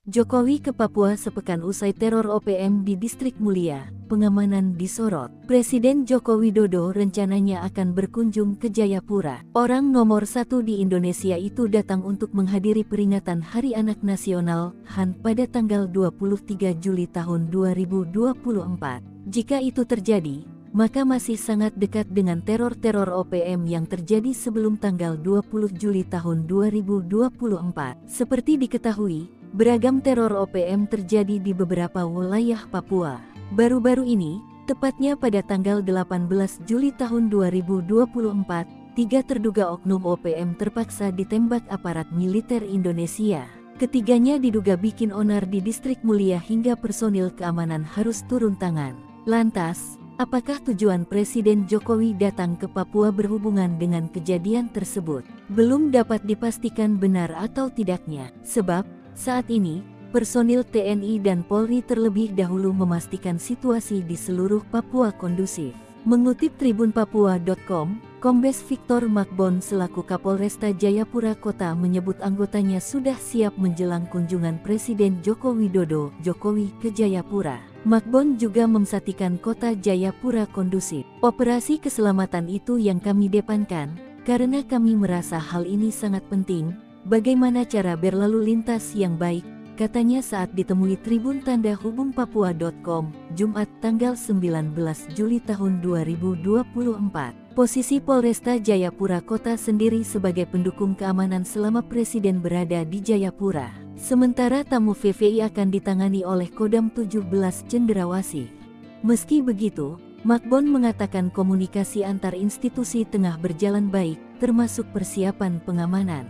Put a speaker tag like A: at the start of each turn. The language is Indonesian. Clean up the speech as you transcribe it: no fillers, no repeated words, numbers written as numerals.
A: Jokowi ke Papua sepekan usai teror OPM di Distrik Mulia, pengamanan disorot. Presiden Joko Widodo rencananya akan berkunjung ke Jayapura. Orang nomor satu di Indonesia itu datang untuk menghadiri peringatan Hari Anak Nasional, HAN, pada tanggal 23 Juli tahun 2024. Jika itu terjadi, maka masih sangat dekat dengan teror-teror OPM yang terjadi sebelum tanggal 20 Juli tahun 2024. Seperti diketahui, beragam teror OPM terjadi di beberapa wilayah Papua. Baru-baru ini, tepatnya pada tanggal 18 Juli tahun 2024, 3 terduga oknum OPM terpaksa ditembak aparat militer Indonesia. Ketiganya diduga bikin onar di Distrik Mulia hingga personil keamanan harus turun tangan. Lantas, apakah tujuan Presiden Jokowi datang ke Papua berhubungan dengan kejadian tersebut? Belum dapat dipastikan benar atau tidaknya, sebab saat ini, personil TNI dan Polri terlebih dahulu memastikan situasi di seluruh Papua kondusif. Mengutip tribunpapua.com, Kombes Victor Makbon selaku Kapolresta Jayapura Kota menyebut anggotanya sudah siap menjelang kunjungan Presiden Joko Widodo Jokowi ke Jayapura. Makbon juga memsatikan kota Jayapura kondusif. Operasi keselamatan itu yang kami depankan, karena kami merasa hal ini sangat penting. Bagaimana cara berlalu lintas yang baik, katanya saat ditemui Tribun Tanda Hubung Papua.com, Jumat tanggal 19 Juli tahun 2024. Posisi Polresta Jayapura Kota sendiri sebagai pendukung keamanan selama Presiden berada di Jayapura. Sementara tamu VVI akan ditangani oleh Kodam 17 Cenderawasih. Meski begitu, Makbon mengatakan komunikasi antar institusi tengah berjalan baik, termasuk persiapan pengamanan.